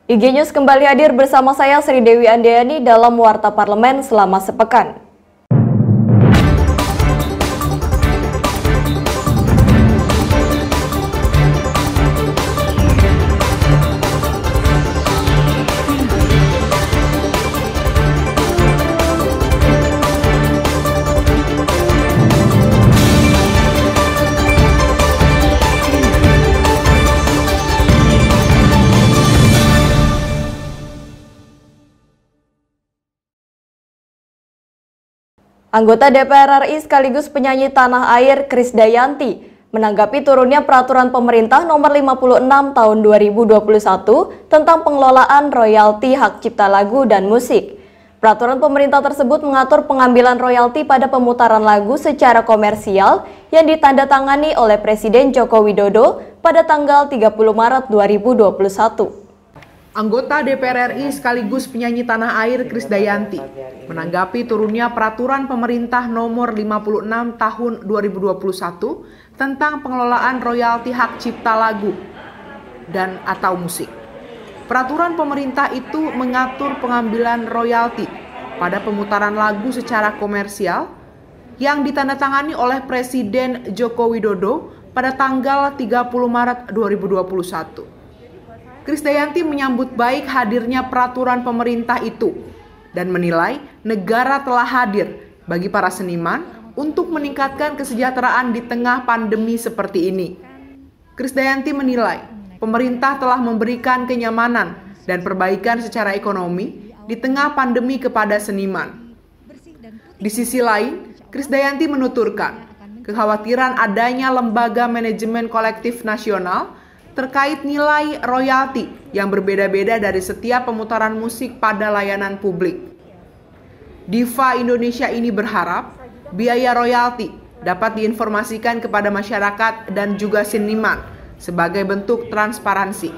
IG News kembali hadir bersama saya Sri Dewi Andayani dalam Warta Parlemen selama sepekan. Anggota DPR RI sekaligus penyanyi tanah air Krisdayanti menanggapi turunnya peraturan pemerintah nomor 56 tahun 2021 tentang pengelolaan royalti hak cipta lagu dan musik. Peraturan pemerintah tersebut mengatur pengambilan royalti pada pemutaran lagu secara komersial yang ditandatangani oleh Presiden Joko Widodo pada tanggal 30 Maret 2021. Anggota DPR RI sekaligus penyanyi tanah air Krisdayanti menanggapi turunnya peraturan pemerintah nomor 56 tahun 2021 tentang pengelolaan royalti hak cipta lagu dan atau musik. Peraturan pemerintah itu mengatur pengambilan royalti pada pemutaran lagu secara komersial yang ditandatangani oleh Presiden Joko Widodo pada tanggal 30 Maret 2021. Krisdayanti menyambut baik hadirnya peraturan pemerintah itu dan menilai negara telah hadir bagi para seniman untuk meningkatkan kesejahteraan di tengah pandemi seperti ini. Krisdayanti menilai pemerintah telah memberikan kenyamanan dan perbaikan secara ekonomi di tengah pandemi kepada seniman. Di sisi lain, Krisdayanti menuturkan kekhawatiran adanya lembaga manajemen kolektif nasional terkait nilai royalti yang berbeda-beda dari setiap pemutaran musik pada layanan publik. Diva Indonesia ini berharap biaya royalti dapat diinformasikan kepada masyarakat dan juga seniman sebagai bentuk transparansi.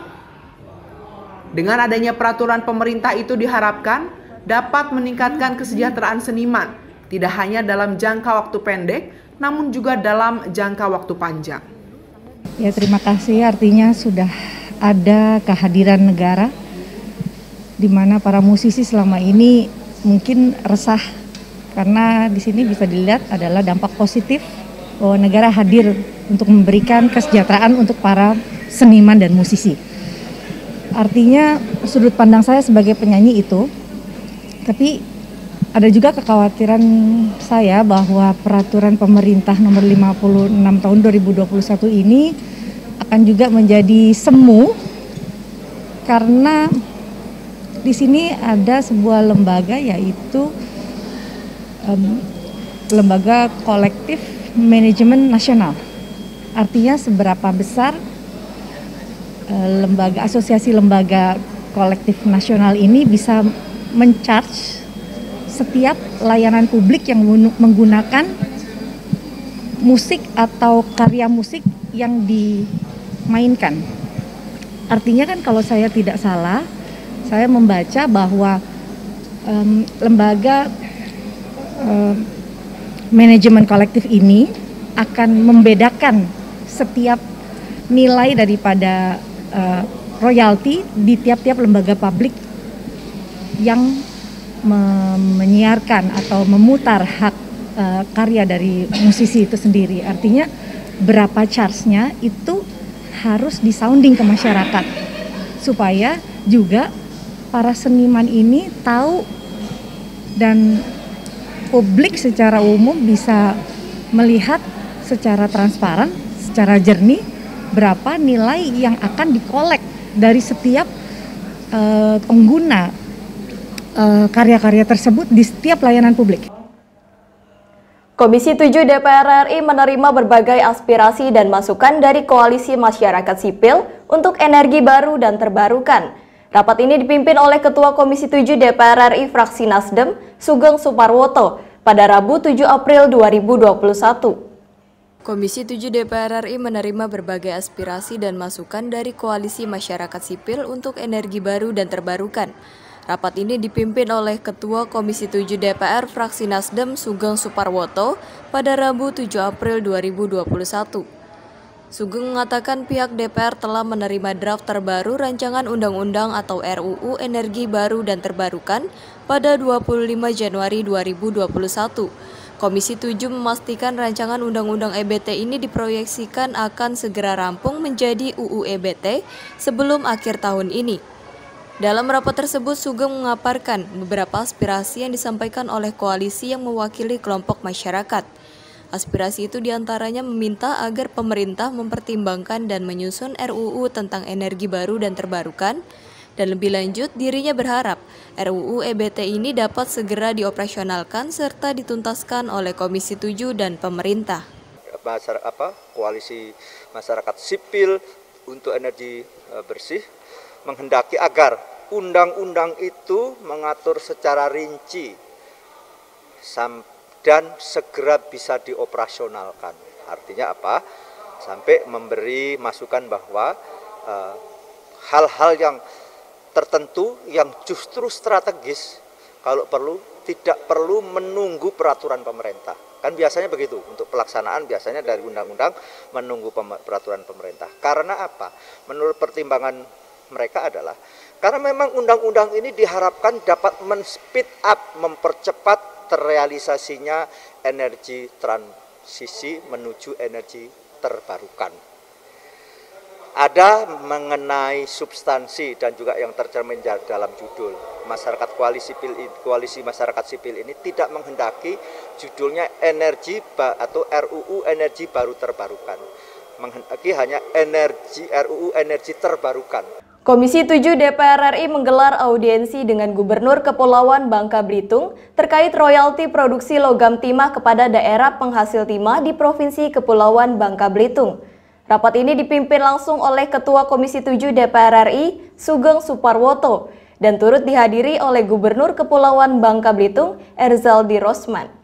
Dengan adanya peraturan pemerintah itu diharapkan dapat meningkatkan kesejahteraan seniman, tidak hanya dalam jangka waktu pendek, namun juga dalam jangka waktu panjang. Ya, terima kasih. Artinya sudah ada kehadiran negara di mana para musisi selama ini mungkin resah karena di sini bisa dilihat adalah dampak positif bahwa negara hadir untuk memberikan kesejahteraan untuk para seniman dan musisi. Artinya sudut pandang saya sebagai penyanyi itu, tapi ada juga kekhawatiran saya bahwa peraturan pemerintah nomor 56 tahun 2021 ini akan juga menjadi semu karena di sini ada sebuah lembaga yaitu lembaga kolektif manajemen nasional. Artinya seberapa besar asosiasi lembaga kolektif nasional ini bisa men-charge setiap layanan publik yang menggunakan musik atau karya musik yang dimainkan. Artinya kan kalau saya tidak salah, saya membaca bahwa lembaga manajemen kolektif ini akan membedakan setiap nilai daripada royalti di tiap-tiap lembaga publik yang menyiarkan atau memutar hak karya dari musisi itu sendiri. Artinya berapa charge-nya itu harus disounding ke masyarakat supaya juga para seniman ini tahu dan publik secara umum bisa melihat secara transparan, secara jernih berapa nilai yang akan dikolek dari setiap pengguna karya-karya tersebut di setiap layanan publik. Komisi 7 DPR RI menerima berbagai aspirasi dan masukan dari Koalisi Masyarakat Sipil untuk energi baru dan terbarukan. Rapat ini dipimpin oleh Ketua Komisi 7 DPR RI fraksi Nasdem, Sugeng Suparwoto, pada Rabu 7 April 2021. Komisi 7 DPR RI menerima berbagai aspirasi dan masukan dari Koalisi Masyarakat Sipil untuk energi baru dan terbarukan. Rapat ini dipimpin oleh Ketua Komisi 7 DPR fraksi Nasdem Sugeng Suparwoto pada Rabu 7 April 2021. Sugeng mengatakan pihak DPR telah menerima draft terbaru Rancangan Undang-Undang atau RUU Energi Baru dan Terbarukan pada 25 Januari 2021. Komisi 7 memastikan rancangan Undang-Undang EBT ini diproyeksikan akan segera rampung menjadi UU EBT sebelum akhir tahun ini. Dalam rapat tersebut, Sugeng mengaparkan beberapa aspirasi yang disampaikan oleh koalisi yang mewakili kelompok masyarakat. Aspirasi itu diantaranya meminta agar pemerintah mempertimbangkan dan menyusun RUU tentang energi baru dan terbarukan, dan lebih lanjut dirinya berharap RUU EBT ini dapat segera dioperasionalkan serta dituntaskan oleh Komisi 7 dan pemerintah. Koalisi masyarakat sipil untuk energi bersih menghendaki agar undang-undang itu mengatur secara rinci dan segera bisa dioperasionalkan. Artinya apa? Sampai memberi masukan bahwa hal-hal yang tertentu yang justru strategis kalau perlu tidak perlu menunggu peraturan pemerintah. Kan biasanya begitu, untuk pelaksanaan biasanya dari undang-undang menunggu peraturan pemerintah. Karena apa? Menurut pertimbangan mereka adalah karena memang undang-undang ini diharapkan dapat men-speed up, mempercepat terrealisasinya energi transisi menuju energi terbarukan. Ada mengenai substansi dan juga yang tercermin dalam judul. Koalisi masyarakat sipil ini tidak menghendaki judulnya energi atau RUU energi baru terbarukan. Menghendaki hanya RUU energi terbarukan. Komisi 7 DPR RI menggelar audiensi dengan Gubernur Kepulauan Bangka Belitung terkait royalti produksi logam timah kepada daerah penghasil timah di Provinsi Kepulauan Bangka Belitung. Rapat ini dipimpin langsung oleh Ketua Komisi 7 DPR RI, Sugeng Suparwoto, dan turut dihadiri oleh Gubernur Kepulauan Bangka Belitung, Erzaldi Rosman.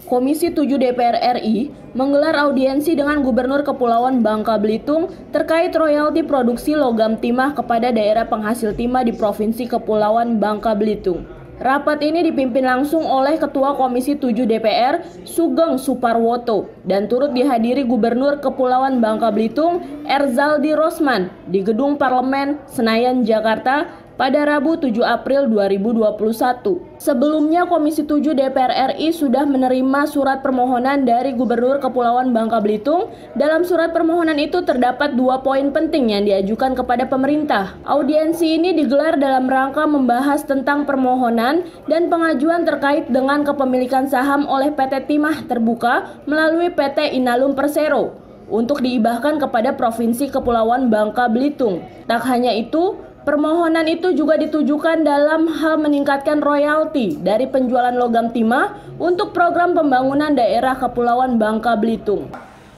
Komisi 7 DPR RI menggelar audiensi dengan Gubernur Kepulauan Bangka Belitung terkait royalti produksi logam timah kepada daerah penghasil timah di Provinsi Kepulauan Bangka Belitung. Rapat ini dipimpin langsung oleh Ketua Komisi 7 DPR, Sugeng Suparwoto, dan turut dihadiri Gubernur Kepulauan Bangka Belitung, Erzaldi Rosman, di Gedung Parlemen, Senayan, Jakarta, pada Rabu 7 April 2021. Sebelumnya Komisi 7 DPR RI sudah menerima surat permohonan dari Gubernur Kepulauan Bangka Belitung. Dalam surat permohonan itu terdapat 2 poin penting yang diajukan kepada pemerintah. Audiensi ini digelar dalam rangka membahas tentang permohonan dan pengajuan terkait dengan kepemilikan saham oleh PT Timah Terbuka melalui PT Inalum Persero untuk diibahkan kepada Provinsi Kepulauan Bangka Belitung. Tak hanya itu, permohonan itu juga ditujukan dalam hal meningkatkan royalti dari penjualan logam timah untuk program pembangunan daerah Kepulauan Bangka Belitung.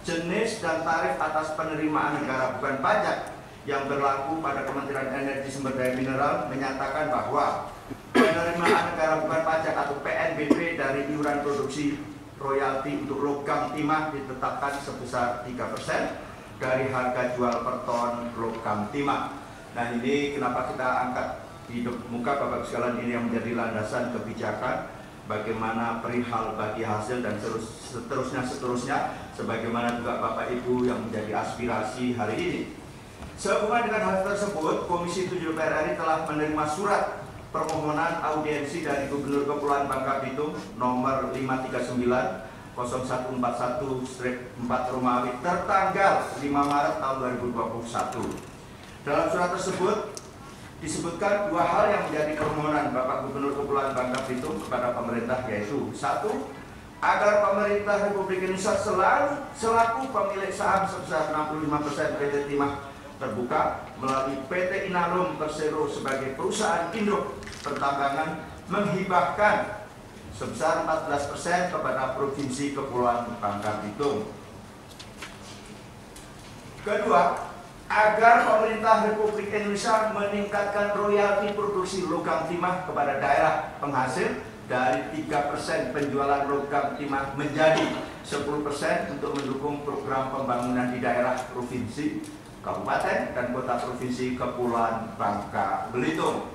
Jenis dan tarif atas penerimaan negara bukan pajak yang berlaku pada Kementerian Energi Sumber Daya Mineral menyatakan bahwa penerimaan negara bukan pajak atau PNBP dari iuran produksi royalti untuk logam timah ditetapkan sebesar 3% dari harga jual per ton logam timah. Nah, ini kenapa kita angkat di muka Bapak sekalian ini yang menjadi landasan kebijakan bagaimana perihal bagi hasil dan seterusnya sebagaimana juga Bapak Ibu yang menjadi aspirasi hari ini. Sehubungan dengan hal tersebut, Komisi 7 DPR RI telah menerima surat permohonan audiensi dari Gubernur Kepulauan Bangka Belitung nomor 539/0141/4 Romawi tertanggal 5 Maret tahun 2021. Dalam surat tersebut disebutkan 2 hal yang menjadi permohonan Bapak Gubernur Kepulauan Bangka Belitung kepada pemerintah, yaitu 1. Agar pemerintah Republik Indonesia selaku pemilik saham sebesar 65% PT Timah Terbuka melalui PT Inalum Persero sebagai perusahaan induk pertambangan menghibahkan sebesar 14% kepada Provinsi Kepulauan Bangka Belitung. Kedua, agar pemerintah Republik Indonesia meningkatkan royalti produksi logam timah kepada daerah penghasil dari 3% penjualan logam timah menjadi 10% untuk mendukung program pembangunan di daerah provinsi, kabupaten, dan kota Provinsi Kepulauan Bangka Belitung.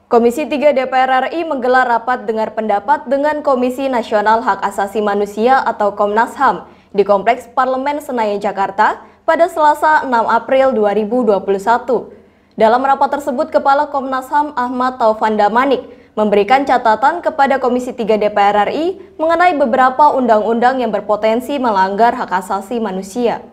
Komisi 3 DPR RI menggelar rapat dengar pendapat dengan Komisi Nasional Hak Asasi Manusia atau Komnas HAM di Kompleks Parlemen Senayan, Jakarta pada Selasa 6 April 2021. Dalam rapat tersebut, Kepala Komnas HAM Ahmad Taufan Damanik memberikan catatan kepada Komisi 3 DPR RI mengenai beberapa undang-undang yang berpotensi melanggar hak asasi manusia.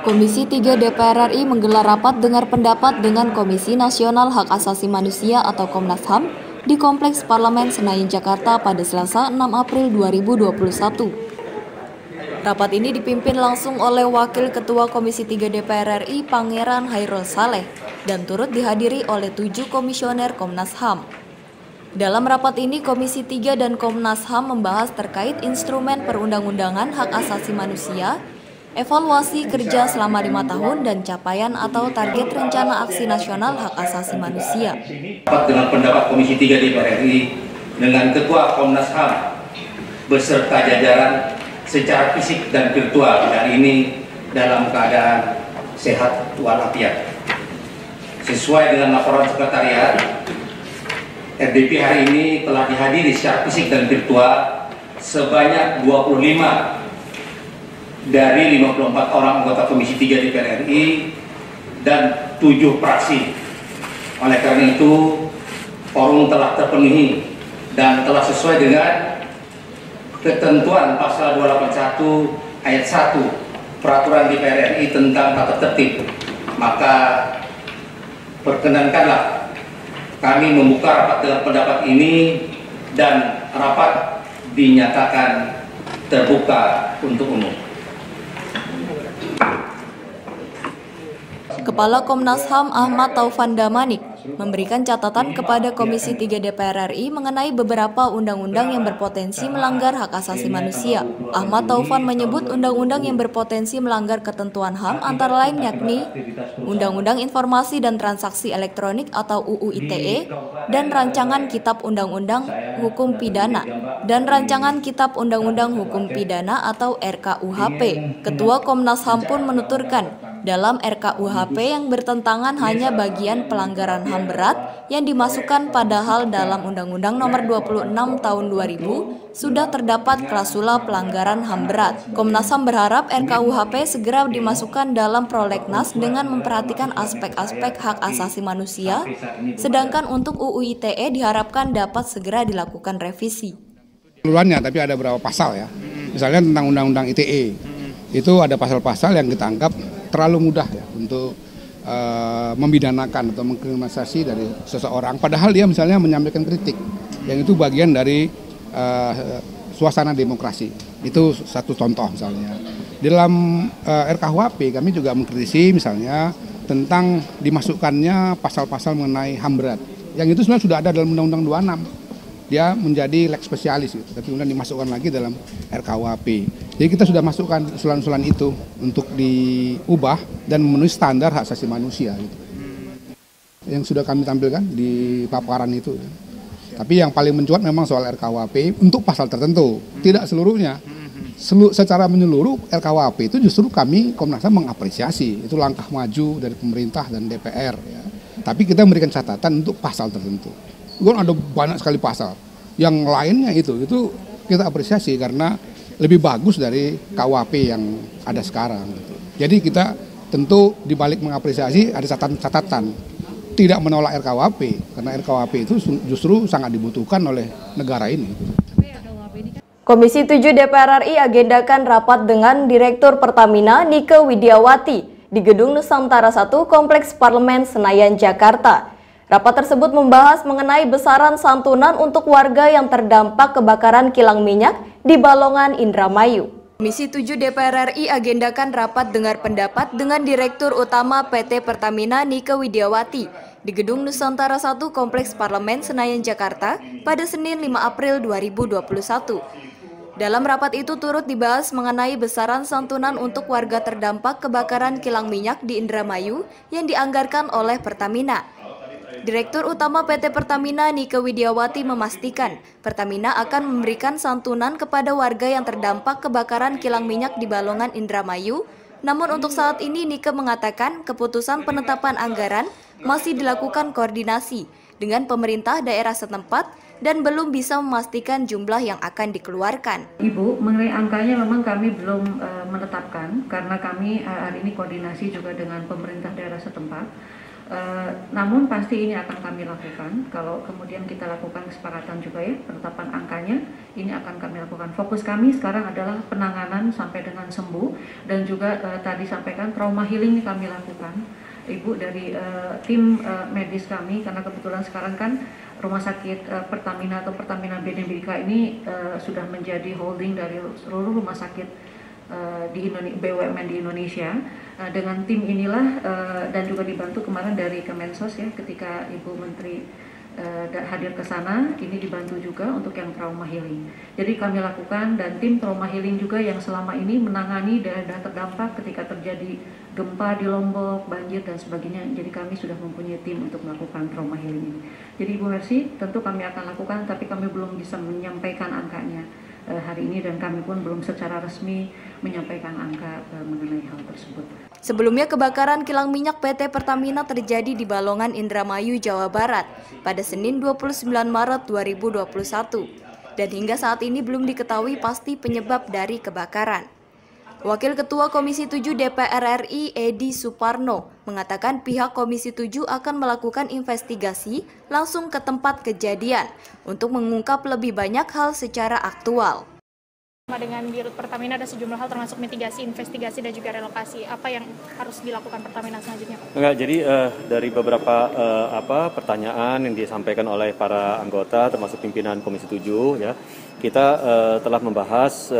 Komisi 3 DPR RI menggelar rapat dengar pendapat dengan Komisi Nasional Hak Asasi Manusia atau Komnas HAM di Kompleks Parlemen Senayan, Jakarta pada Selasa 6 April 2021. Rapat ini dipimpin langsung oleh Wakil Ketua Komisi 3 DPR RI Pangeran Hairul Saleh dan turut dihadiri oleh 7 komisioner Komnas HAM. Dalam rapat ini, Komisi 3 dan Komnas HAM membahas terkait instrumen perundang-undangan hak asasi manusia, evaluasi kerja selama 5 tahun, dan capaian atau target rencana aksi nasional hak asasi manusia. Rapat dengan pendapat Komisi 3 DPR RI dengan Ketua Komnas HAM beserta jajaran secara fisik dan virtual hari ini dalam keadaan sehat walafiat. Sesuai dengan laporan sekretariat, RDP hari ini telah dihadiri secara fisik dan virtual sebanyak 25 dari 54 orang anggota Komisi 3 DPR RI dan 7 fraksi. Oleh karena itu, forum telah terpenuhi dan telah sesuai dengan ketentuan pasal 281 ayat 1 Peraturan DPR RI tentang tata tertib. Maka perkenankanlah kami membuka rapat dengan pendapat ini dan rapat dinyatakan terbuka untuk umum. Kepala Komnas HAM Ahmad Taufan Damanik memberikan catatan kepada Komisi 3 DPR RI mengenai beberapa undang-undang yang berpotensi melanggar hak asasi manusia. Ahmad Taufan menyebut undang-undang yang berpotensi melanggar ketentuan HAM antara lain yakni Undang-Undang Informasi dan Transaksi Elektronik atau UU ITE dan Rancangan Kitab Undang-Undang Hukum Pidana dan Rancangan Kitab Undang-Undang Hukum Pidana atau RKUHP. Ketua Komnas HAM pun menuturkan dalam RKUHP yang bertentangan hanya bagian pelanggaran HAM berat yang dimasukkan, padahal dalam Undang-Undang Nomor 26 Tahun 2000 sudah terdapat klausula pelanggaran HAM berat. Komnas HAM berharap RKUHP segera dimasukkan dalam prolegnas dengan memperhatikan aspek-aspek hak asasi manusia, sedangkan untuk UU ITE diharapkan dapat segera dilakukan revisi. Keseluruhannya, tapi ada beberapa pasal ya, misalnya tentang Undang-Undang ITE, itu ada pasal-pasal yang kita anggap terlalu mudah ya untuk membidanakan atau mengkriminalisasi dari seseorang, padahal dia misalnya menyampaikan kritik, yang itu bagian dari suasana demokrasi. Itu satu contoh misalnya. Di dalam RKUHP kami juga mengkritisi misalnya tentang dimasukkannya pasal-pasal mengenai HAM berat, yang itu sebenarnya sudah ada dalam Undang-Undang 26. Dia menjadi lex spesialis gitu, tapi kemudian dimasukkan lagi dalam RKUHP. Jadi kita sudah masukkan usulan-usulan itu untuk diubah dan memenuhi standar hak asasi manusia gitu. Yang sudah kami tampilkan di paparan itu. Tapi yang paling mencuat memang soal RKUHP untuk pasal tertentu, tidak seluruhnya. Secara menyeluruh RKUHP itu justru kami Komnas HAM mengapresiasi, itu langkah maju dari pemerintah dan DPR ya. Tapi kita memberikan catatan untuk pasal tertentu. Kan ada banyak sekali pasal. Yang lainnya itu kita apresiasi karena lebih bagus dari KUHP yang ada sekarang. Jadi kita tentu dibalik mengapresiasi ada catatan, tidak menolak RKUHP karena RKUHP itu justru sangat dibutuhkan oleh negara ini. Komisi 7 DPR RI agendakan rapat dengan Direktur Pertamina Nike Widiawati di Gedung Nusantara 1 Kompleks Parlemen Senayan, Jakarta. Rapat tersebut membahas mengenai besaran santunan untuk warga yang terdampak kebakaran kilang minyak di Balongan, Indramayu. Komisi 7 DPR RI agendakan rapat dengar pendapat dengan Direktur Utama PT Pertamina Nike Widiawati di Gedung Nusantara 1 Kompleks Parlemen Senayan, Jakarta pada Senin 5 April 2021. Dalam rapat itu turut dibahas mengenai besaran santunan untuk warga terdampak kebakaran kilang minyak di Indramayu yang dianggarkan oleh Pertamina. Direktur Utama PT Pertamina Nike Widiawati memastikan Pertamina akan memberikan santunan kepada warga yang terdampak kebakaran kilang minyak di Balongan, Indramayu. Namun untuk saat ini Nike mengatakan keputusan penetapan anggaran masih dilakukan koordinasi dengan pemerintah daerah setempat dan belum bisa memastikan jumlah yang akan dikeluarkan. Ibu, mengenai angkanya memang kami belum menetapkan karena kami hari ini koordinasi juga dengan pemerintah daerah setempat. Namun pasti ini akan kami lakukan. Kalau kemudian kita lakukan kesepakatan juga ya penetapan angkanya, ini akan kami lakukan. Fokus kami sekarang adalah penanganan sampai dengan sembuh dan juga tadi sampaikan trauma healing ini kami lakukan. Ibu dari tim medis kami, karena kebetulan sekarang kan Rumah Sakit Pertamina atau Pertamina BNBK ini sudah menjadi holding dari seluruh rumah sakit di BUMN di Indonesia. Dengan tim inilah dan juga dibantu kemarin dari Kemensos ya, ketika Ibu Menteri hadir ke sana, ini dibantu juga untuk yang trauma healing. Jadi kami lakukan, dan tim trauma healing juga yang selama ini menangani daerah terdampak ketika terjadi gempa di Lombok, banjir dan sebagainya. Jadi kami sudah mempunyai tim untuk melakukan trauma healing ini. Jadi Ibu Mercy, tentu kami akan lakukan, tapi kami belum bisa menyampaikan angkanya hari ini, dan kami pun belum secara resmi menyampaikan angka mengenai hal tersebut. Sebelumnya kebakaran kilang minyak PT Pertamina terjadi di Balongan, Indramayu, Jawa Barat pada Senin 29 Maret 2021 dan hingga saat ini belum diketahui pasti penyebab dari kebakaran. Wakil Ketua Komisi 7 DPR RI Edi Suparno mengatakan pihak Komisi 7 akan melakukan investigasi langsung ke tempat kejadian untuk mengungkap lebih banyak hal secara aktual. Dengan Dirut Pertamina ada sejumlah hal termasuk mitigasi, investigasi dan juga relokasi. Apa yang harus dilakukan Pertamina selanjutnya, Pak? Enggak, jadi dari beberapa pertanyaan yang disampaikan oleh para anggota termasuk pimpinan Komisi 7 ya, kita telah membahas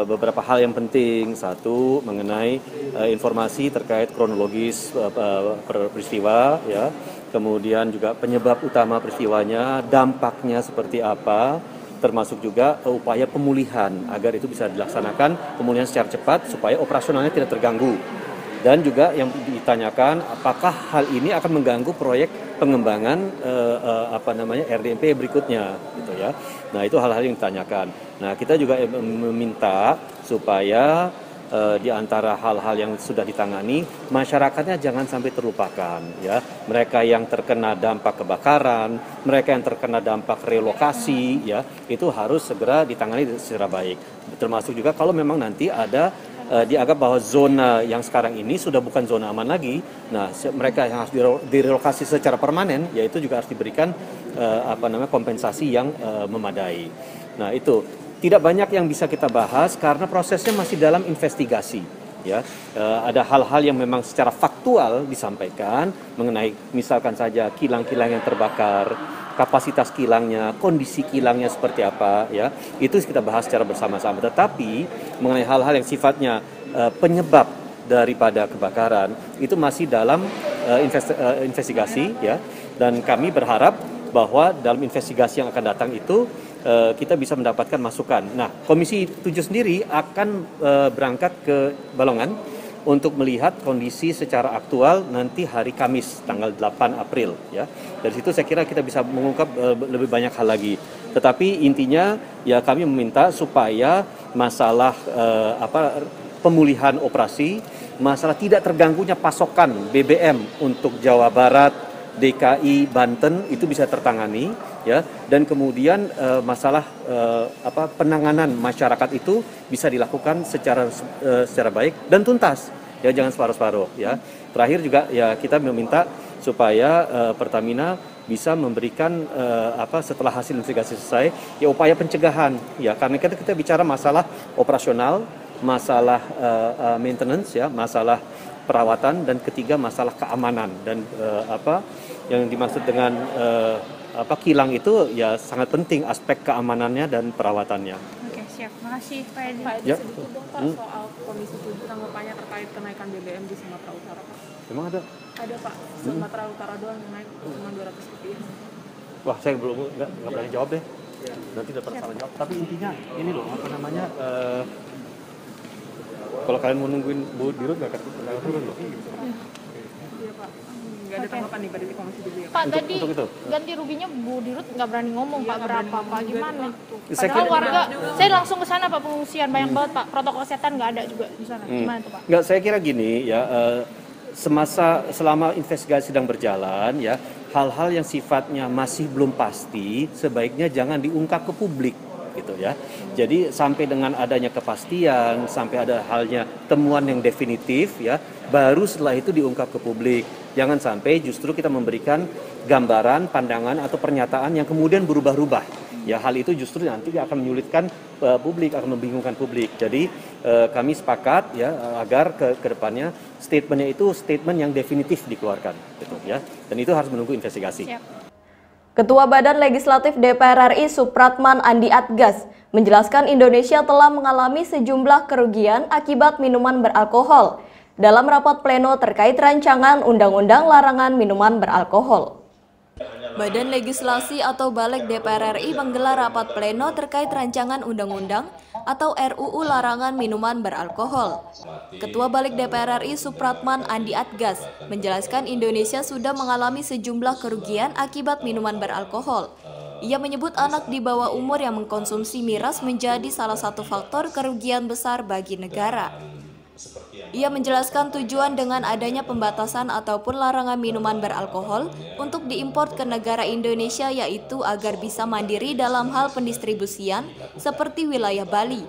beberapa hal yang penting. Satu, mengenai informasi terkait kronologis peristiwa ya. Kemudian juga penyebab utama peristiwanya, dampaknya seperti apa, termasuk juga upaya pemulihan agar itu bisa dilaksanakan pemulihan secara cepat supaya operasionalnya tidak terganggu. Dan juga yang ditanyakan apakah hal ini akan mengganggu proyek pengembangan RDMP berikutnya gitu ya. Nah, itu hal-hal yang ditanyakan. Nah, kita juga meminta supaya di antara hal-hal yang sudah ditangani, masyarakatnya jangan sampai terlupakan ya. Mereka yang terkena dampak kebakaran, mereka yang terkena dampak relokasi ya, itu harus segera ditangani secara baik. Termasuk juga kalau memang nanti ada dianggap bahwa zona yang sekarang ini sudah bukan zona aman lagi, nah mereka yang harus direlokasi secara permanen, yaitu juga harus diberikan kompensasi yang memadai. Nah, itu tidak banyak yang bisa kita bahas karena prosesnya masih dalam investigasi. Ya, ada hal-hal yang memang secara faktual disampaikan mengenai misalkan saja kilang-kilang yang terbakar, kapasitas kilangnya, kondisi kilangnya seperti apa, ya itu kita bahas secara bersama-sama. Tetapi mengenai hal-hal yang sifatnya penyebab daripada kebakaran itu masih dalam investigasi, ya. Dan kami berharap bahwa dalam investigasi yang akan datang itu kita bisa mendapatkan masukan. Nah, Komisi 7 sendiri akan berangkat ke Balongan untuk melihat kondisi secara aktual nanti hari Kamis tanggal 8 April ya. Dari situ saya kira kita bisa mengungkap lebih banyak hal lagi. Tetapi intinya ya kami meminta supaya masalah pemulihan operasi, masalah tidak terganggunya pasokan BBM untuk Jawa Barat, DKI, Banten itu bisa tertangani ya, dan kemudian masalah penanganan masyarakat itu bisa dilakukan secara baik dan tuntas ya, jangan separuh-separuh ya. Terakhir juga ya kita meminta supaya Pertamina bisa memberikan setelah hasil investigasi selesai ya upaya pencegahan ya, karena kita bicara masalah operasional, masalah maintenance ya, masalah perawatan, dan ketiga masalah keamanan. Dan yang dimaksud dengan kilang itu ya sangat penting aspek keamanannya dan perawatannya. Oke, siap. Makasih Pak Edi. Pak Edi, sedikit dong Pak soal Komisi 7 tanggapannya terkait kenaikan BBM di Sumatera Utara, Pak. Emang ada? Ada Pak, Sumatera Utara doang yang naik cuma Rp200. Wah, saya belum nggak berani jawab deh. Nanti dapat salah jawab. Tapi intinya ini loh, kalau kalian mau nungguin Bu Dirut nggak turun loh. Iya Pak, nggak ada tanggapan nih dari Komisi 7 ya Pak. Tadi ganti ruginya Bu Dirut nggak berani ngomong Pak berapa Pak, gimana? Padahal warga, saya langsung ke sana Pak, pengungsian banyak banget Pak, protokol kesehatan nggak ada juga di sana. Gimana tuh Pak? Nggak, saya kira gini ya, selama investigasi sedang berjalan ya, hal-hal yang sifatnya masih belum pasti sebaiknya jangan diungkap ke publik gitu ya. Jadi sampai dengan adanya kepastian, sampai ada halnya temuan yang definitif ya, baru setelah itu diungkap ke publik. Jangan sampai justru kita memberikan gambaran, pandangan atau pernyataan yang kemudian berubah-ubah. Ya, hal itu justru nanti akan menyulitkan publik, akan membingungkan publik. Jadi kami sepakat ya agar ke depannya statementnya itu statement yang definitif dikeluarkan gitu ya. Dan itu harus menunggu investigasi. Siap. Ketua Badan Legislatif DPR RI Supratman Andi Adgas menjelaskan Indonesia telah mengalami sejumlah kerugian akibat minuman beralkohol dalam rapat pleno terkait rancangan Undang-Undang Larangan Minuman Beralkohol. Badan Legislasi atau Balik DPR RI menggelar rapat pleno terkait rancangan undang-undang atau RUU Larangan Minuman Beralkohol. Ketua Balik DPR RI Supratman Andi Adgas menjelaskan Indonesia sudah mengalami sejumlah kerugian akibat minuman beralkohol. Ia menyebut anak di bawah umur yang mengkonsumsi miras menjadi salah satu faktor kerugian besar bagi negara. Ia menjelaskan tujuan dengan adanya pembatasan ataupun larangan minuman beralkohol untuk diimpor ke negara Indonesia yaitu agar bisa mandiri dalam hal pendistribusian seperti wilayah Bali.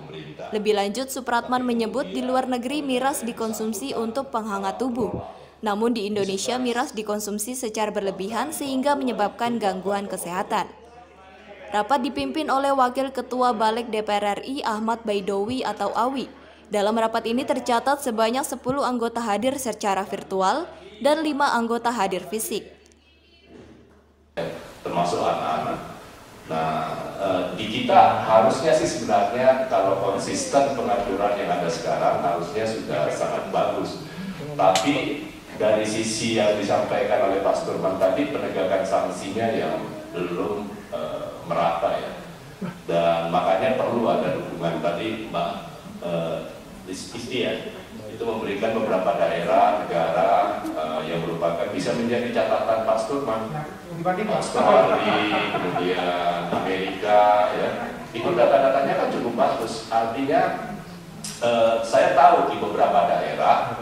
Lebih lanjut, Supratman menyebut di luar negeri miras dikonsumsi untuk penghangat tubuh. Namun di Indonesia miras dikonsumsi secara berlebihan sehingga menyebabkan gangguan kesehatan. Rapat dipimpin oleh Wakil Ketua Balik DPR RI Ahmad Baidowi atau Awi. Dalam rapat ini tercatat sebanyak 10 anggota hadir secara virtual dan 5 anggota hadir fisik. Termasuk anak-anak. Nah, di kita harusnya sih sebenarnya kalau konsisten pengaturan yang ada sekarang harusnya sudah sangat bagus. Tapi dari sisi yang disampaikan oleh Pak Sudirman tadi, penegakan sanksinya yang belum merata ya. Dan makanya perlu ada dukungan tadi Mbak Isti ya, itu memberikan beberapa daerah, negara yang merupakan bisa menjadi catatan Pak Sudirman, Australia, kemudian Amerika, ya, itu data-datanya kan cukup bagus. Artinya saya tahu di beberapa daerah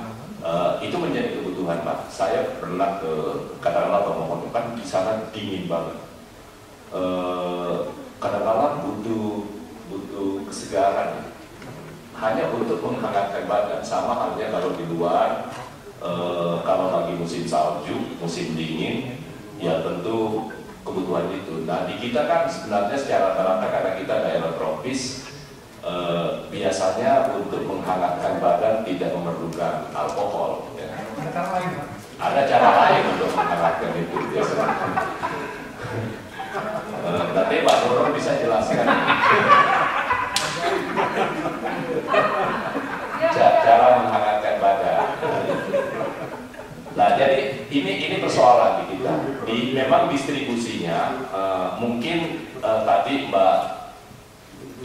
itu menjadi kebutuhan Pak. Saya pernah ke katakanlah pemohon kan di sana dingin banget. Kadang-kadang butuh kesegaran. Hanya untuk menghangatkan badan, sama halnya kalau di luar, kalau lagi musim salju, musim dingin, ya tentu kebutuhan itu. Nah di kita kan sebenarnya secara rata-rata karena kita daerah tropis, biasanya untuk menghangatkan badan tidak memerlukan alkohol. Ya. Ada cara lain untuk menghangatkan itu biasanya. Nanti Pak Nurul bisa jelaskan. Cara menghangatkan badan. Nah, jadi ini persoalan di kita. Memang distribusinya mungkin tadi Mbak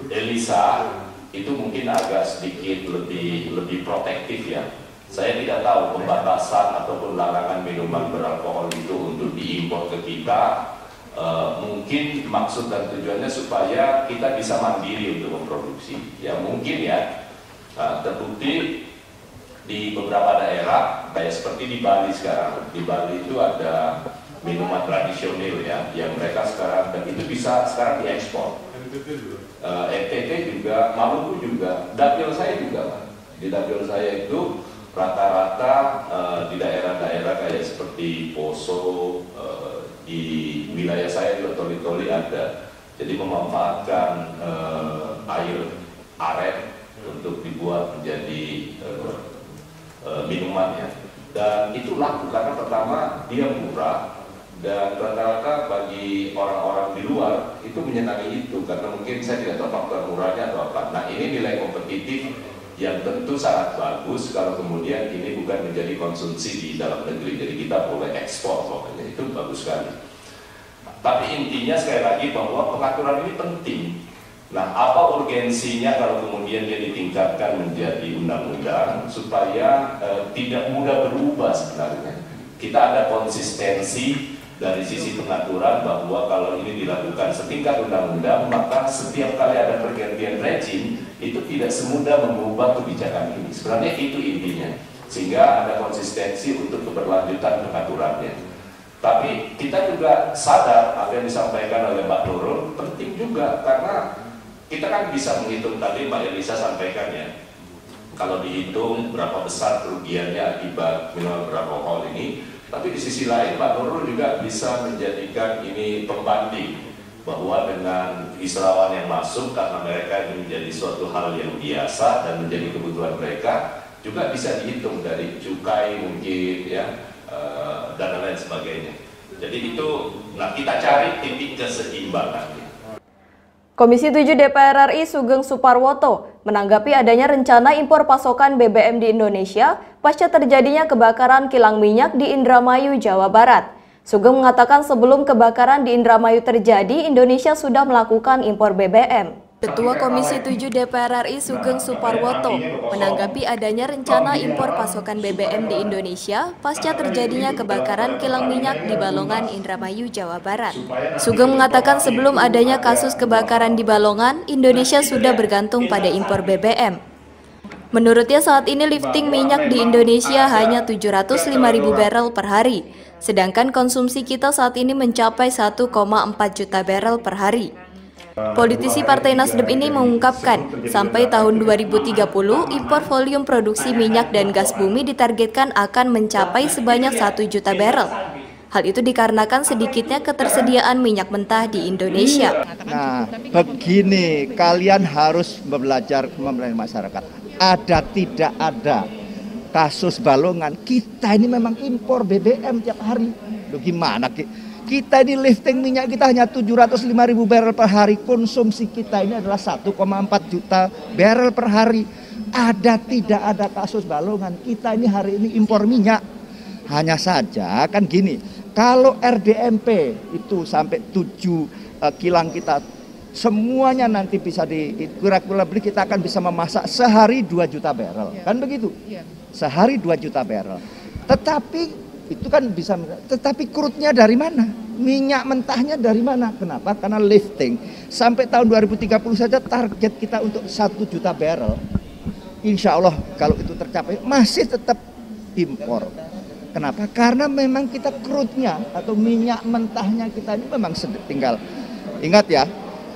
Elisa itu mungkin agak sedikit lebih protektif ya. Saya tidak tahu pembatasan ataupun larangan minuman beralkohol itu untuk diimpor ke kita. Mungkin maksud dan tujuannya supaya kita bisa mandiri untuk memproduksi. Ya mungkin ya. Terbukti di beberapa daerah kayak seperti di Bali sekarang. Di Bali itu ada minuman tradisional ya, yang mereka sekarang dan itu bisa sekarang diekspor. NTT juga, Maluku juga, dapil saya juga. Di dapil saya itu rata-rata di daerah-daerah kayak seperti Poso, di wilayah saya juga toli-toli ada. Jadi memanfaatkan air aren untuk dibuat menjadi minuman ya. Dan itu laku karena pertama dia murah dan rata-rata bagi orang-orang di luar itu menyenangi itu karena mungkin saya tidak tahu faktor murahnya atau apa. Nah ini nilai kompetitif yang tentu sangat bagus kalau kemudian ini bukan menjadi konsumsi di dalam negeri. Jadi kita boleh ekspor pokoknya itu bagus sekali. Tapi intinya sekali lagi bahwa pengaturan ini penting. Nah, apa urgensinya kalau kemudian dia ditingkatkan menjadi undang-undang supaya tidak mudah berubah sebenarnya. Kita ada konsistensi dari sisi pengaturan bahwa kalau ini dilakukan setingkat undang-undang, maka setiap kali ada pergantian rejim itu tidak semudah mengubah kebijakan ini. Sebenarnya itu intinya. Sehingga ada konsistensi untuk keberlanjutan pengaturannya. Tapi kita juga sadar apa yang disampaikan oleh Mbak Nurul penting juga, karena kita kan bisa menghitung tadi Mbak Elisa sampaikan ya, kalau dihitung berapa besar kerugiannya akibat minuman beralkohol ini. Tapi di sisi lain Mbak Nurul juga bisa menjadikan ini pembanding bahwa dengan wisatawan yang masuk karena mereka ini menjadi suatu hal yang biasa dan menjadi kebutuhan mereka, juga bisa dihitung dari cukai mungkin ya, dan lain sebagainya. Jadi itu, nah kita cari titik keseimbangan. Komisi 7 DPR RI Sugeng Suparwoto menanggapi adanya rencana impor pasokan BBM di Indonesia pasca terjadinya kebakaran kilang minyak di Indramayu, Jawa Barat. Sugeng mengatakan sebelum kebakaran di Indramayu terjadi, Indonesia sudah melakukan impor BBM. Ketua Komisi 7 DPR RI Sugeng Suparwoto menanggapi adanya rencana impor pasokan BBM di Indonesia pasca terjadinya kebakaran kilang minyak di Balongan, Indramayu, Jawa Barat. Sugeng mengatakan sebelum adanya kasus kebakaran di Balongan, Indonesia sudah bergantung pada impor BBM. Menurutnya saat ini lifting minyak di Indonesia hanya 705.000 barel per hari, sedangkan konsumsi kita saat ini mencapai 1,4 juta barel per hari. Politisi Partai Nasdem ini mengungkapkan, sampai tahun 2030, impor volume produksi minyak dan gas bumi ditargetkan akan mencapai sebanyak 1 juta barel. Hal itu dikarenakan sedikitnya ketersediaan minyak mentah di Indonesia. Nah, begini, kalian harus belajar melayani masyarakat. Ada tidak ada kasus Balongan, kita ini memang impor BBM tiap hari. Loh, gimana kita ini lifting minyak kita hanya 705.000 barel per hari, konsumsi kita ini adalah 1,4 juta barel per hari. Ada tidak ada kasus Balongan, kita ini hari ini impor minyak. Hanya saja kan gini, kalau RDMP itu sampai 7 kilang kita semuanya nanti bisa kira-kira kita akan bisa memasak sehari 2 juta barel, kan begitu? Sehari 2 juta barel. Tetapi itu kan bisa, tetapi crude-nya dari mana? Minyak mentahnya dari mana? Kenapa? Karena lifting. Sampai tahun 2030 saja target kita untuk 1 juta barel. Insya Allah kalau itu tercapai masih tetap impor. Kenapa? Karena memang kita crude-nya atau minyak mentahnya kita ini memang tinggal. Ingat ya,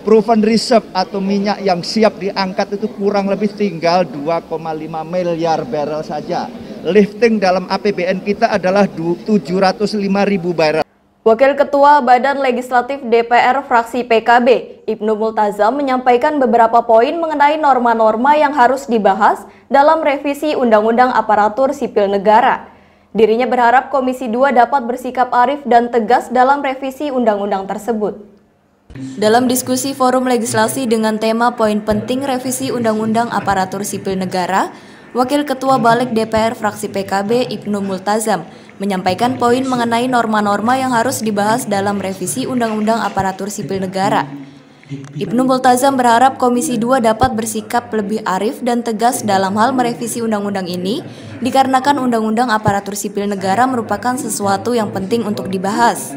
proven reserve atau minyak yang siap diangkat itu kurang lebih tinggal 2,5 miliar barel saja. Lifting dalam APBN kita adalah 705.000 barel. Wakil Ketua Badan Legislatif DPR fraksi PKB, Ibnu Multazam menyampaikan beberapa poin mengenai norma-norma yang harus dibahas dalam revisi Undang-Undang Aparatur Sipil Negara. Dirinya berharap Komisi 2 dapat bersikap arif dan tegas dalam revisi undang-undang tersebut. Dalam diskusi forum legislasi dengan tema poin penting revisi Undang-Undang Aparatur Sipil Negara, Wakil Ketua Balik DPR fraksi PKB Ibnu Multazam menyampaikan poin mengenai norma-norma yang harus dibahas dalam revisi Undang-Undang Aparatur Sipil Negara. Ibnu Multazam berharap Komisi 2 dapat bersikap lebih arif dan tegas dalam hal merevisi undang-undang ini, dikarenakan Undang-Undang Aparatur Sipil Negara merupakan sesuatu yang penting untuk dibahas.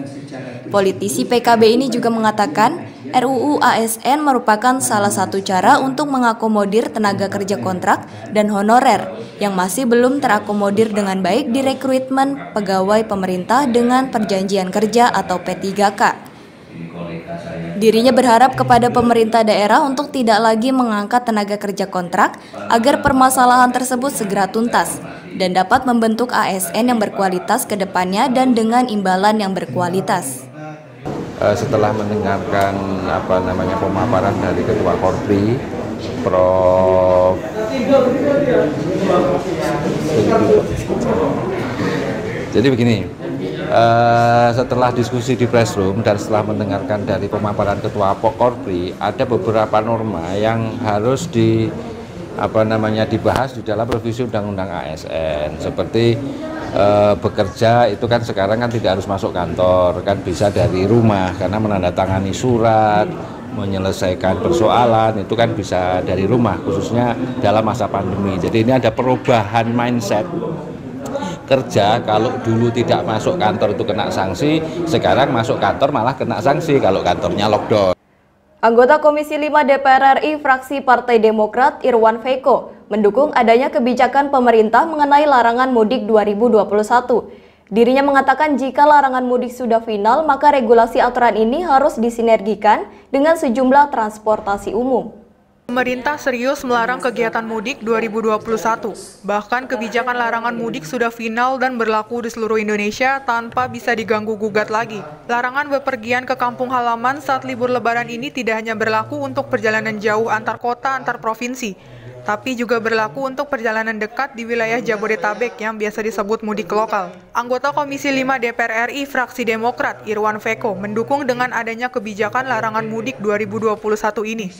Politisi PKB ini juga mengatakan RUU ASN merupakan salah satu cara untuk mengakomodir tenaga kerja kontrak dan honorer yang masih belum terakomodir dengan baik di rekrutmen pegawai pemerintah dengan perjanjian kerja atau P3K. Dirinya berharap kepada pemerintah daerah untuk tidak lagi mengangkat tenaga kerja kontrak agar permasalahan tersebut segera tuntas dan dapat membentuk ASN yang berkualitas ke depannya dan dengan imbalan yang berkualitas. Setelah mendengarkan pemaparan dari Ketua Korpri, Prof. Jadi begini, setelah diskusi di press room dan setelah mendengarkan dari pemaparan Ketua Korpri, ada beberapa norma yang harus dibahas di dalam revisi Undang-Undang ASN, seperti bekerja itu kan sekarang kan tidak harus masuk kantor, kan bisa dari rumah karena menandatangani surat, menyelesaikan persoalan itu kan bisa dari rumah, khususnya dalam masa pandemi. Jadi ini ada perubahan mindset kerja. Kalau dulu tidak masuk kantor itu kena sanksi, sekarang masuk kantor malah kena sanksi kalau kantornya lockdown. Anggota Komisi 5 DPR RI fraksi Partai Demokrat Irwan Veko mendukung adanya kebijakan pemerintah mengenai larangan mudik 2021. Dirinya mengatakan jika larangan mudik sudah final, maka regulasi aturan ini harus disinergikan dengan sejumlah transportasi umum. Pemerintah serius melarang kegiatan mudik 2021. Bahkan kebijakan larangan mudik sudah final dan berlaku di seluruh Indonesia tanpa bisa diganggu-gugat lagi. Larangan bepergian ke kampung halaman saat libur lebaran ini tidak hanya berlaku untuk perjalanan jauh antar kota antar provinsi, tapi juga berlaku untuk perjalanan dekat di wilayah Jabodetabek yang biasa disebut mudik lokal. Anggota Komisi 5 DPR RI fraksi Demokrat, Irwan Veko, mendukung dengan adanya kebijakan larangan mudik 2021 ini.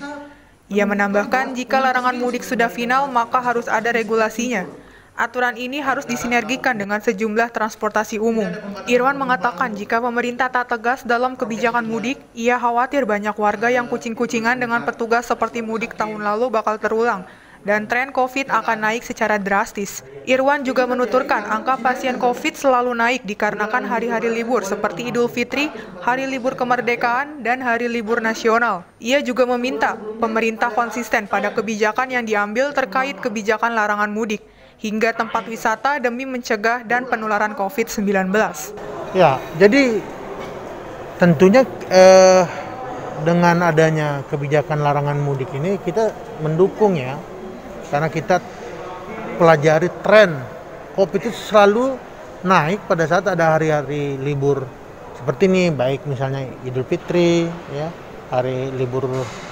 Ia menambahkan jika larangan mudik sudah final, maka harus ada regulasinya. Aturan ini harus disinergikan dengan sejumlah transportasi umum. Irwan mengatakan jika pemerintah tak tegas dalam kebijakan mudik, ia khawatir banyak warga yang kucing-kucingan dengan petugas seperti mudik tahun lalu bakal terulang, dan tren COVID akan naik secara drastis. Irwan juga menuturkan angka pasien COVID selalu naik dikarenakan hari-hari libur seperti Idul Fitri, hari libur kemerdekaan, dan hari libur nasional. Ia juga meminta pemerintah konsisten pada kebijakan yang diambil terkait kebijakan larangan mudik hingga tempat wisata demi mencegah dan penularan COVID-19. Ya, jadi tentunya dengan adanya kebijakan larangan mudik ini kita mendukung ya. Karena kita pelajari tren COVID itu selalu naik pada saat ada hari-hari libur seperti ini, baik misalnya Idul Fitri, ya, hari libur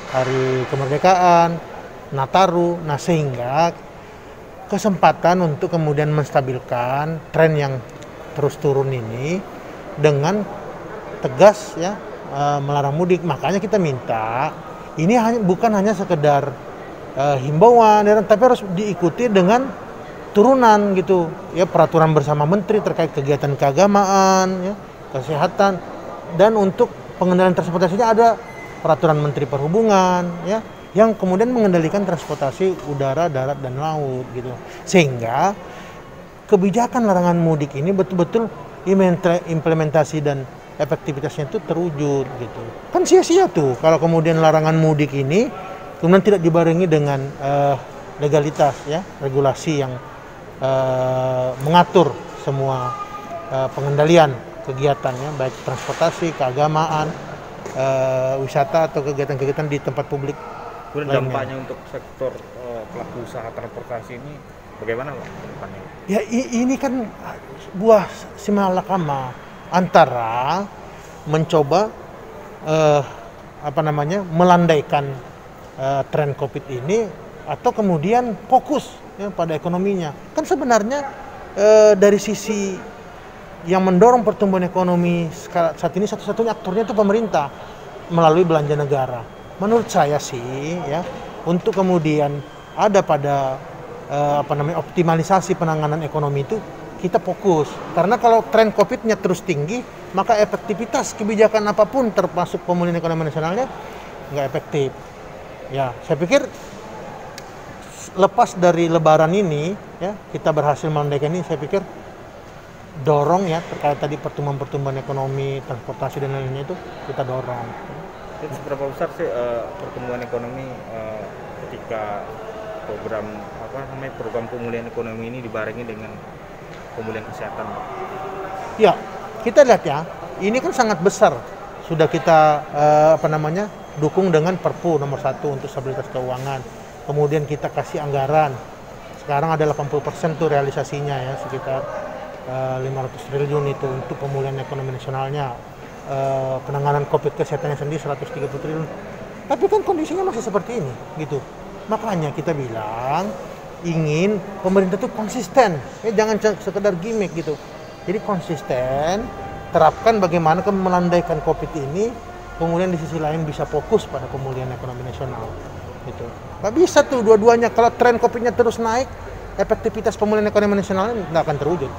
hari kemerdekaan, Nataru. Nah, sehingga kesempatan untuk kemudian menstabilkan tren yang terus turun ini dengan tegas ya melarang mudik. Makanya kita minta ini bukan hanya sekedar himbauan, ya, tapi harus diikuti dengan turunan gitu ya, peraturan bersama menteri terkait kegiatan keagamaan, ya, kesehatan, dan untuk pengendalian transportasinya ada peraturan menteri perhubungan ya, yang kemudian mengendalikan transportasi udara, darat, dan laut gitu, sehingga kebijakan larangan mudik ini betul-betul implementasi dan efektivitasnya itu terwujud gitu. Kan sia-sia tuh kalau kemudian larangan mudik ini kemudian tidak dibarengi dengan legalitas ya, regulasi yang mengatur semua pengendalian kegiatannya, baik transportasi, keagamaan, wisata atau kegiatan-kegiatan di tempat publik. Kemudian dampaknya untuk sektor pelaku usaha transportasi ini bagaimana Pak depannya? Ya ini kan buah simalakama antara mencoba melandaikan tren COVID ini atau kemudian fokus ya, pada ekonominya. Kan sebenarnya dari sisi yang mendorong pertumbuhan ekonomi saat ini satu-satunya aktornya itu pemerintah melalui belanja negara. Menurut saya sih ya, untuk kemudian ada pada optimalisasi penanganan ekonomi itu kita fokus. Karena kalau tren COVID-nya terus tinggi, maka efektivitas kebijakan apapun termasuk pemulihan ekonomi nasionalnya nggak efektif. Ya, saya pikir lepas dari Lebaran ini, ya kita berhasil melandaikan ini. Saya pikir dorong ya terkait tadi pertumbuhan ekonomi, transportasi dan lainnya itu kita dorong. Jadi seberapa besar sih pertumbuhan ekonomi ketika program pemulihan ekonomi ini dibarengi dengan pemulihan kesehatan, Pak? Ya, kita lihat ya, ini kan sangat besar. Sudah kita dukung dengan Perpu nomor 1 untuk stabilitas keuangan. Kemudian kita kasih anggaran. Sekarang ada 80% tuh realisasinya ya, sekitar 500 triliun itu untuk pemulihan ekonomi nasionalnya. Penanganan COVID kesehatannya sendiri 130 triliun. Tapi kan kondisinya masih seperti ini gitu. Makanya kita bilang ingin pemerintah tuh konsisten. Jangan sekedar gimmick gitu. Jadi konsisten, terapkan bagaimana melandaikan COVID ini. Kemudian di sisi lain bisa fokus pada pemulihan ekonomi nasional, gitu. Nggak bisa tuh dua-duanya. Kalau tren COVID-nya terus naik, efektivitas pemulihan ekonomi nasional nggak akan terwujud.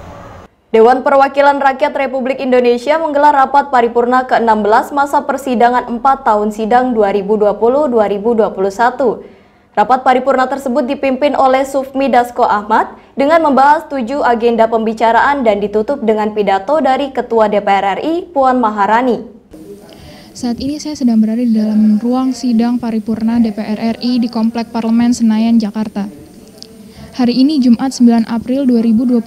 Dewan Perwakilan Rakyat Republik Indonesia menggelar rapat paripurna ke-16 masa persidangan 4 tahun sidang 2020-2021. Rapat paripurna tersebut dipimpin oleh Sufmi Dasko Ahmad dengan membahas 7 agenda pembicaraan dan ditutup dengan pidato dari Ketua DPR RI Puan Maharani. Saat ini saya sedang berada di dalam ruang sidang paripurna DPR RI di Komplek Parlemen Senayan, Jakarta. Hari ini Jumat 9 April 2021,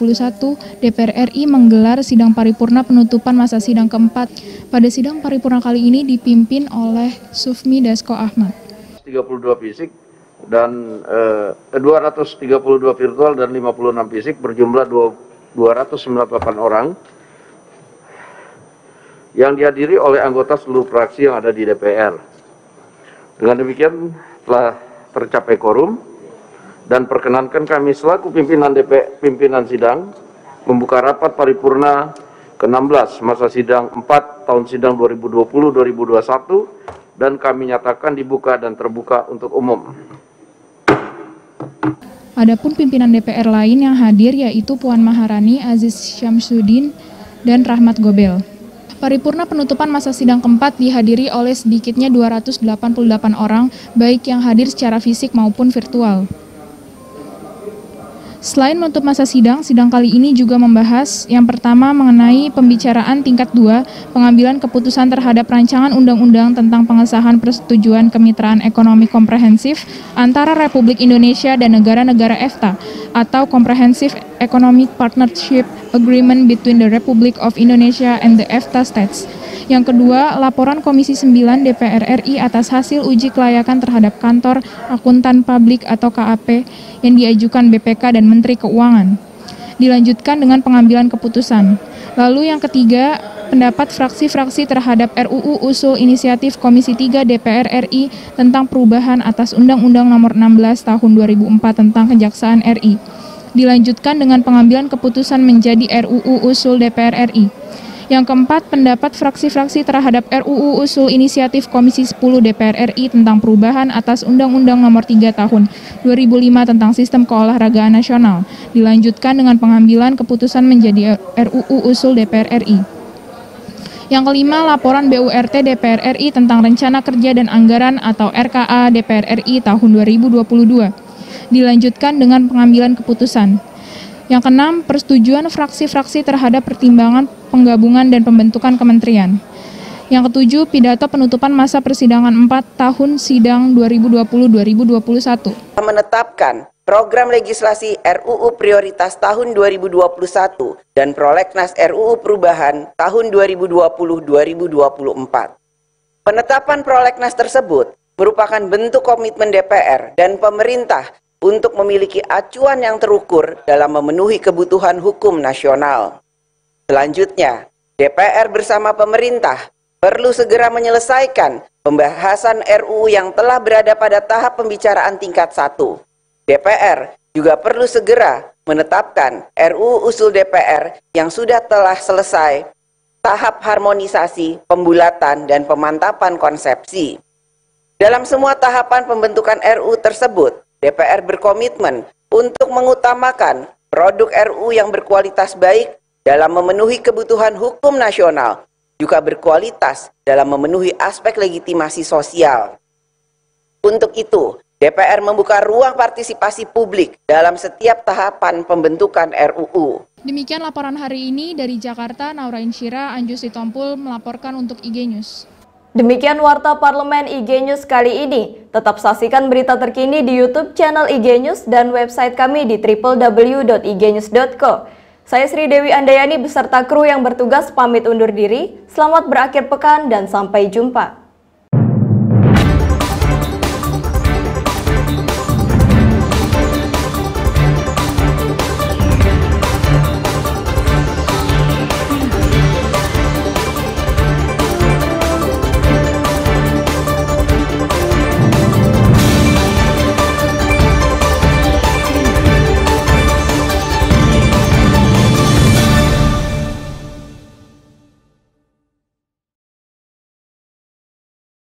DPR RI menggelar sidang paripurna penutupan masa sidang keempat. Pada sidang paripurna kali ini dipimpin oleh Sufmi Dasko Ahmad. 32 fisik dan 232 virtual dan 56 fisik berjumlah 298 orang yang dihadiri oleh anggota seluruh fraksi yang ada di DPR. Dengan demikian telah tercapai quorum dan perkenankan kami selaku pimpinan sidang membuka rapat paripurna ke-16 masa sidang 4 tahun sidang 2020-2021 dan kami nyatakan dibuka dan terbuka untuk umum. Adapun pimpinan DPR lain yang hadir yaitu Puan Maharani, Aziz Syamsuddin, dan Rahmat Gobel. Paripurna penutupan masa sidang keempat dihadiri oleh sedikitnya 288 orang, baik yang hadir secara fisik maupun virtual. Selain menutup masa sidang kali ini juga membahas yang pertama mengenai pembicaraan tingkat 2, pengambilan keputusan terhadap rancangan undang-undang tentang pengesahan persetujuan kemitraan ekonomi komprehensif antara Republik Indonesia dan negara-negara EFTA atau Comprehensive Economic Partnership Agreement between the Republic of Indonesia and the EFTA States. Yang kedua, laporan Komisi 9 DPR RI atas hasil uji kelayakan terhadap kantor akuntan publik atau KAP yang diajukan BPK dan Menteri Keuangan. Dilanjutkan dengan pengambilan keputusan. Lalu yang ketiga, pendapat fraksi-fraksi terhadap RUU Usul Inisiatif Komisi 3 DPR RI tentang perubahan atas Undang-Undang Nomor 16 Tahun 2004 tentang Kejaksaan RI. Dilanjutkan dengan pengambilan keputusan menjadi RUU Usul DPR RI. Yang keempat, pendapat fraksi-fraksi terhadap RUU Usul Inisiatif Komisi 10 DPR RI tentang perubahan atas Undang-Undang Nomor 3 Tahun 2005 tentang Sistem Keolahragaan Nasional. Dilanjutkan dengan pengambilan keputusan menjadi RUU Usul DPR RI. Yang kelima, laporan BURT DPR RI tentang Rencana Kerja dan Anggaran atau RKA DPR RI tahun 2022. Dilanjutkan dengan pengambilan keputusan. Yang keenam, persetujuan fraksi-fraksi terhadap pertimbangan penggabungan dan pembentukan kementerian. Yang ketujuh, pidato penutupan masa persidangan 4 tahun sidang 2020-2021. Menetapkan program legislasi RUU prioritas tahun 2021 dan prolegnas RUU perubahan tahun 2020-2024. Penetapan prolegnas tersebut merupakan bentuk komitmen DPR dan pemerintah untuk memiliki acuan yang terukur dalam memenuhi kebutuhan hukum nasional. Selanjutnya, DPR bersama pemerintah perlu segera menyelesaikan pembahasan RUU yang telah berada pada tahap pembicaraan tingkat 1. DPR juga perlu segera menetapkan RUU Usul DPR yang sudah telah selesai tahap harmonisasi, pembulatan, dan pemantapan konsepsi. Dalam semua tahapan pembentukan RUU tersebut, DPR berkomitmen untuk mengutamakan produk RUU yang berkualitas baik dalam memenuhi kebutuhan hukum nasional, juga berkualitas dalam memenuhi aspek legitimasi sosial. Untuk itu, DPR membuka ruang partisipasi publik dalam setiap tahapan pembentukan RUU. Demikian laporan hari ini dari Jakarta, Naura Insyira, Anjus Sitompul melaporkan untuk IG News. Demikian Warta Parlemen IG News kali ini. Tetap saksikan berita terkini di YouTube channel IG News dan website kami di www.ignews.co. Saya Sri Dewi Andayani beserta kru yang bertugas pamit undur diri. Selamat berakhir pekan dan sampai jumpa.